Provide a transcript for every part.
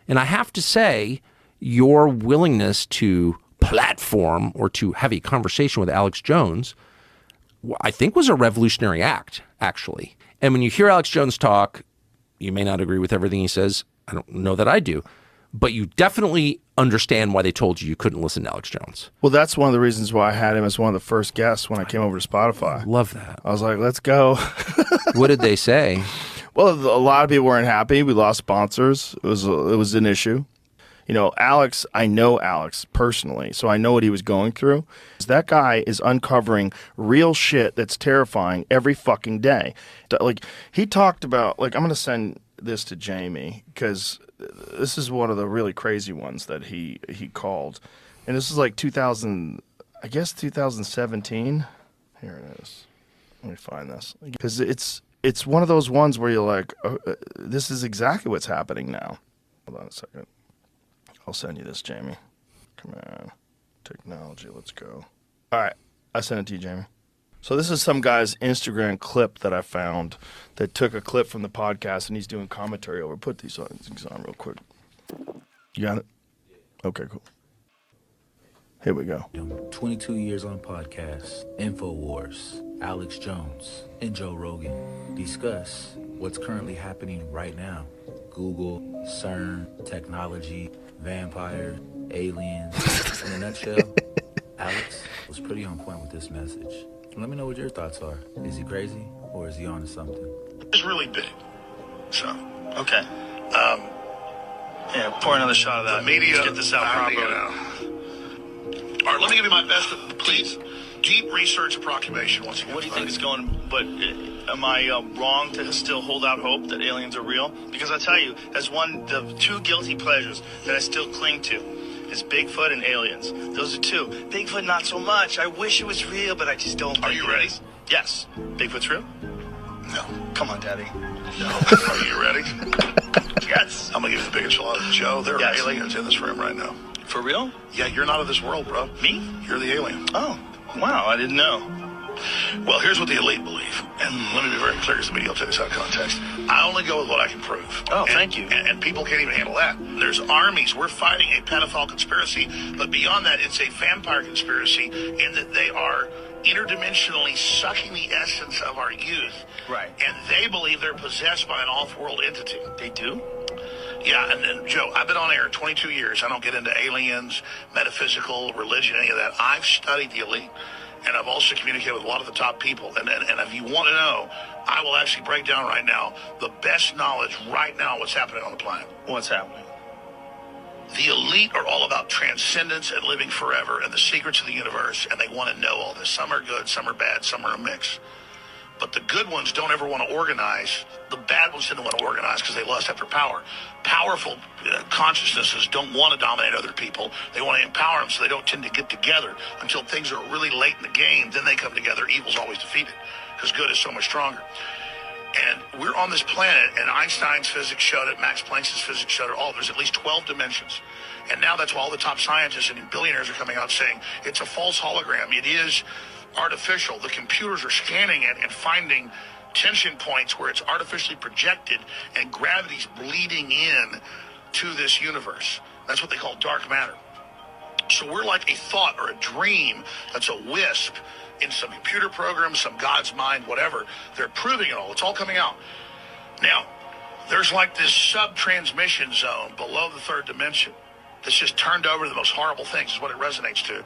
And I have to say, your willingness to platform or to have a conversation with Alex Jones, I think was a revolutionary act, actually. And when you hear Alex Jones talk, you may not agree with everything he says. I don't know that I do. But you definitely understand why they told you couldn't listen to Alex Jones. Well, that's one of the reasons why I had him as one of the first guests when I came over to Spotify. Love that. I was like, let's go. What did they say? Well, a lot of people weren't happy. We lost sponsors. It was an issue. You know, Alex, I know Alex personally, so I know what he was going through. That guy is uncovering real shit that's terrifying every fucking day. Like, he talked about, like, I'm going to send this to Jamie because this is one of the really crazy ones that he called. And this is like 2017. Here it is. Let me find this. Because it's one of those ones where you're like, oh, this is exactly what's happening now. Hold on a second. I'll send you this, Jamie. Come on. Technology, let's go. All right. I sent it to you, Jamie. So this is some guy's Instagram clip that I found that took a clip from the podcast, and he's doing commentary over. Put these things on real quick. You got it? Okay, cool. Here we go. 22 years on podcasts, InfoWars, Alex Jones, and Joe Rogan discuss what's currently happening right now. Google, CERN, technology, vampires, aliens. In a nutshell, Alex was pretty on point with this message. Let me know what your thoughts are. Is he crazy or is he on to something? It's really big. So, okay. Yeah, pour another shot of that. The media. Let's get this out properly. All right, let me give you my best, please. Deep research approximation once again. What do you think is going, but am I wrong to still hold out hope that aliens are real? Because I tell you, as the two guilty pleasures that I still cling to is Bigfoot and aliens. Those are two. Bigfoot, not so much. I wish it was real, but I just don't think. Are you ready? Yes. Bigfoot's real? No. Come on, Daddy. No. Are you ready? Yes. I'm going to give you the big enchilada. Joe, there are aliens in this room right now. For real? Yeah, you're not of this world, bro. Me? You're the alien. Oh. Wow, I didn't know. Well, here's what the elite believe, and let me be very clear because the media will take this out of context. I only go with what I can prove. Oh, thank you. And people can't even handle that. There's armies. We're fighting a pedophile conspiracy, but beyond that, it's a vampire conspiracy in that they are interdimensionally sucking the essence of our youth. Right. And they believe they're possessed by an off-world entity. They do? Yeah, and then, Joe, I've been on air 22 years. I don't get into aliens, metaphysical, religion, any of that. I've studied the elite, and I've also communicated with a lot of the top people. And if you want to know, I will actually break down right now the best knowledge right now what's happening on the planet. What's happening? The elite are all about transcendence and living forever and the secrets of the universe, and they want to know all this. Some are good, some are bad, some are a mix. But the good ones don't ever want to organize. The bad ones didn't want to organize because they lust after power. Powerful consciousnesses don't want to dominate other people. They want to empower them, so they don't tend to get together until things are really late in the game. Then they come together. Evil's always defeated because good is so much stronger. And we're on this planet, and Einstein's physics showed it, Max Planck's physics showed it, there's at least 12 dimensions. And now that's why all the top scientists and billionaires are coming out saying it's a false hologram. It is artificial. The computers are scanning it and finding tension points where it's artificially projected and gravity's bleeding in to this universe. That's what they call dark matter. So we're like a thought or a dream that's a wisp in some computer program, some God's mind, whatever. They're proving it all. It's all coming out. Now, there's like this sub-transmission zone below the third dimension that's just turned over to the most horrible things is what it resonates to.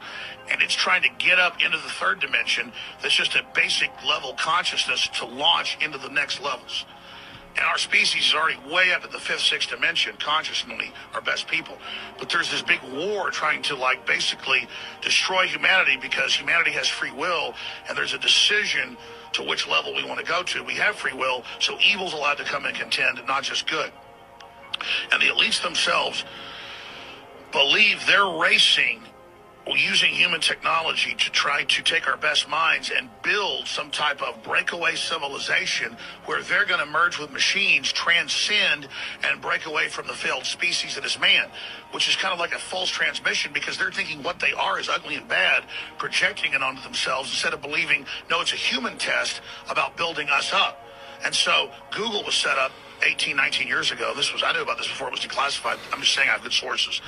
And it's trying to get up into the third dimension that's just a basic level consciousness to launch into the next levels. And our species is already way up at the fifth, sixth dimension, consciously, our best people. But there's this big war trying to, like, basically destroy humanity because humanity has free will, and there's a decision to which level we want to go to. We have free will, so evil's allowed to come and contend, and not just good. And the elites themselves believe they're racing using human technology to try to take our best minds and build some type of breakaway civilization where they're going to merge with machines, transcend, and break away from the failed species that is man, which is kind of like a false transmission because they're thinking what they are is ugly and bad, projecting it onto themselves instead of believing, no, it's a human test about building us up. And so Google was set up 18, 19 years ago, I knew about this before it was declassified. I'm just saying I have good sources,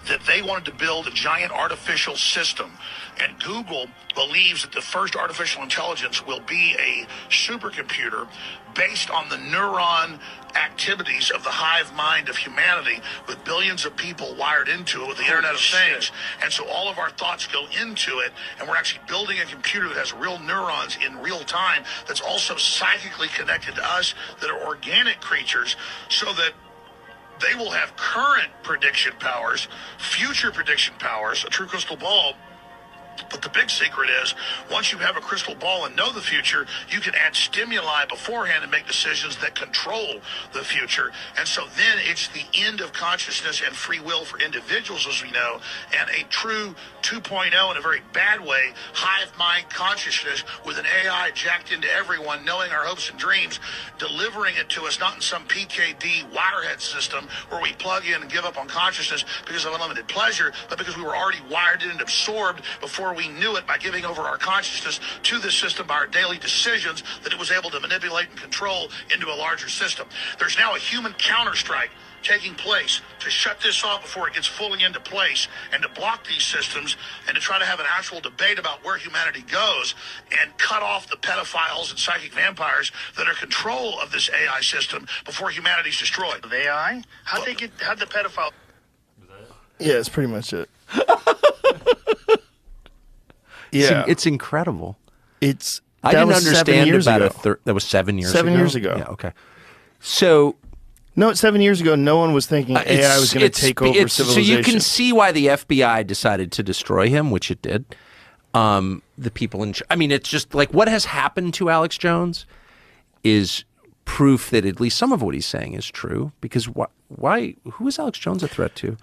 that they wanted to build a giant artificial system. And Google believes that the first artificial intelligence will be a supercomputer based on the neuron activities of the hive mind of humanity, with billions of people wired into it with the Internet of Things. And so all of our thoughts go into it, and we're actually building a computer that has real neurons in real time that's also psychically connected to us, that are organic creatures, so that they will have current prediction powers, future prediction powers, a true crystal ball. But the big secret is, once you have a crystal ball and know the future, you can add stimuli beforehand and make decisions that control the future. And so then it's the end of consciousness and free will for individuals, as we know, and a true 2.0 in a very bad way, hive mind consciousness with an AI jacked into everyone, knowing our hopes and dreams, delivering it to us, not in some PKD wirehead system where we plug in and give up on consciousness because of unlimited pleasure, but because we were already wired in and absorbed before we knew it, by giving over our consciousness to this system by our daily decisions that it was able to manipulate and control into a larger system. There's now a human counterstrike taking place to shut this off before it gets fully into place, and to block these systems, and to try to have an actual debate about where humanity goes, and cut off the pedophiles and psychic vampires that are control of this AI system before humanity's destroyed. The AI? How'd the pedophile... Yeah, it's pretty much it. It's incredible. I didn't understand about that was 7 years ago. 7 years ago. Yeah, okay. So... No, 7 years ago, no one was thinking AI was going to take over civilization. So you can see why the FBI decided to destroy him, which it did. The people it's just like what has happened to Alex Jones is proof that at least some of what he's saying is true. Because who is Alex Jones a threat to?